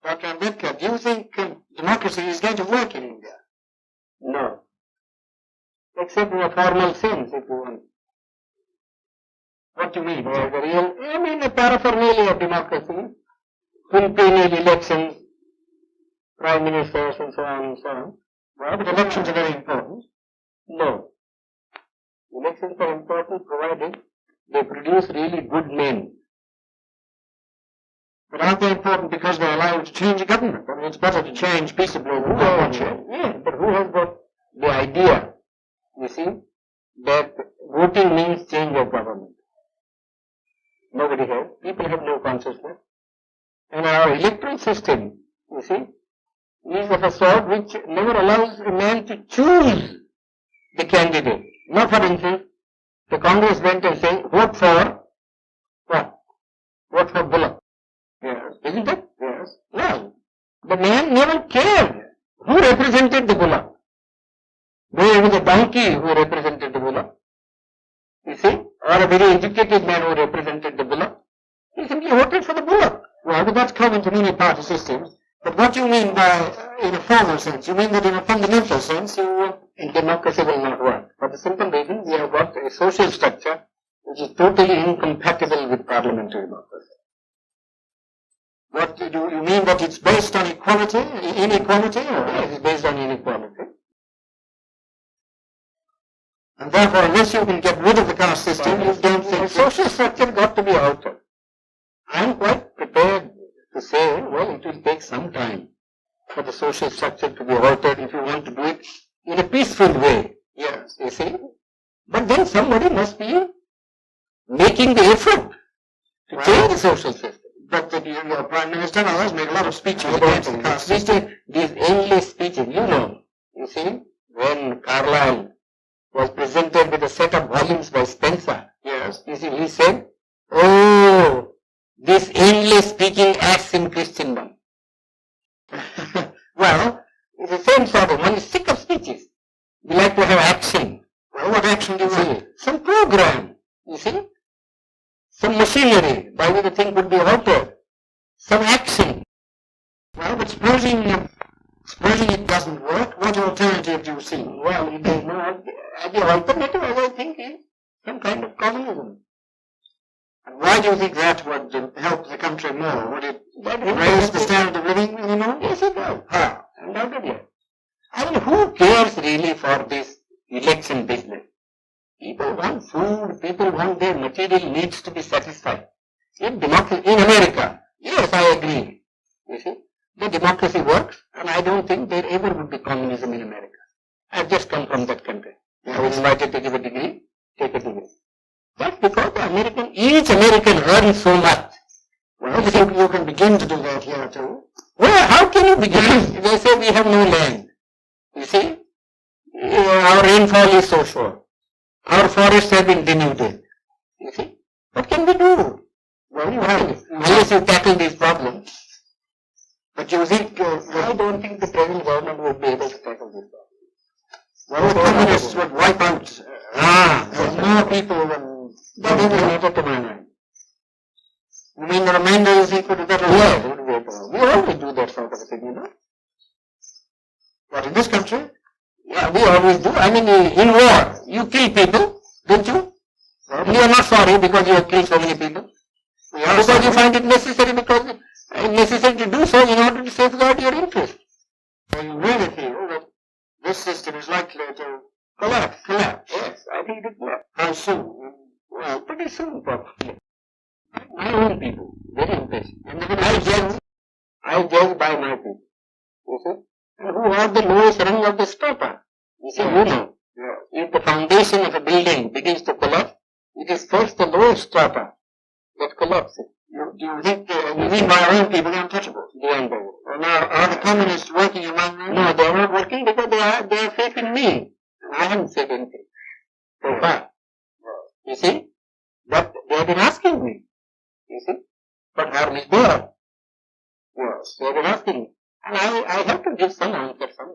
Dr. Ambedkar, do you think democracy is going to work in India? No. Except in a formal sense, if you want. What do you mean? I mean, a paraphernalia of democracy, quinquennial elections, prime ministers, and so on and so on. Well, but elections are very important. No. Elections are important provided they produce really good men. But aren't they important because they allow you to change a government? I mean, it's better to change peaceably than yeah, but who has got the idea, you see, that voting means change of government? Nobody has. People have no consciousness. And our electoral system, you see, is of a sort which never allows a man to choose the candidate. Now, for instance, the Congress went and said, vote for what? Vote for Bullock. Yes. Isn't it? Yes. Well, the man never cared who represented the Bullock. Though it was a donkey who represented the Bullock, you see, or a very educated man who represented the Bullock, he simply voted for the Bullock. Well, but that's common to many party systems. But what you mean by, in a formal sense, you mean that in a fundamental sense, democracy will not work. For the simple reason, we have got a social structure which is totally incompatible with parliamentary democracy. What do you mean that it's based on equality, inequality, or yes, it's based on inequality? And therefore, unless you can get rid of the caste system, you don't think the social structure got to be altered. I'm quite prepared to say, well, it will take some time for the social structure to be altered if you want to do it in a peaceful way. Yes, you see. But then somebody must be making the effort to change the social system. But your Prime Minister and others make a lot of speeches against the caste system. These endless speeches, you see, when Carlyle was presented with a set of volumes by Spencer, yes, you see, he said, oh, this endless speaking acts in Christendom. Well, it's the same sort of, one is sick of speeches. We like to have action. Well, what action do you want? Some program, you see. Some machinery by which the thing could be altered. Some action. Well, but supposing it doesn't work, what alternative do you see? Well, the alternative, as I think, is some kind of communism. And why do you think that would help the country more? Would it raise the standard of living anymore? Yes, it will. How? Undoubtedly. I mean, who cares really for this election business? People want food, people want their material needs to be satisfied. In democracy, in America, yes, I agree. You see, the democracy works, and I don't think there ever would be communism in America. I've just come from that country. I was invited to give a degree, take a degree. That's because each American earns so much. Well, you can begin to do that here too. Well, how can you begin? They say we have no land. You see, our rainfall is so short. Our forests have been denuded. You see, what can we do? Well, you have, unless you tackle these problems. But you think, I don't think the present government would be able to tackle these problems. Well, the communists would wipe out more people than that is related to my mind. You mean the remainder is equal to that? Yes, we always do that sort of a thing, But in this country, yeah, we always do. I mean, in war, you kill people, don't you? You are not sorry because you have killed so many people. Because you find it necessary to do so in order to safeguard your interest. So you really feel that this system is likely to collapse. Yes, I think it will. How soon? Well, pretty soon, probably. My own people, very impatient. And I judge by my people. You see? And who are the lowest rung of the strata? You see, if the foundation of a building begins to collapse, it is first the lowest strata that collapses. Do you think, you mean by our own people, the untouchables? The untouchables. Now, are the communists working among them? No, they are not working because they have faith in me. I haven't said anything. So far. You see? But they have been asking me. You see? But harm is there. Yes. They have been asking me. And I have to give some answer, some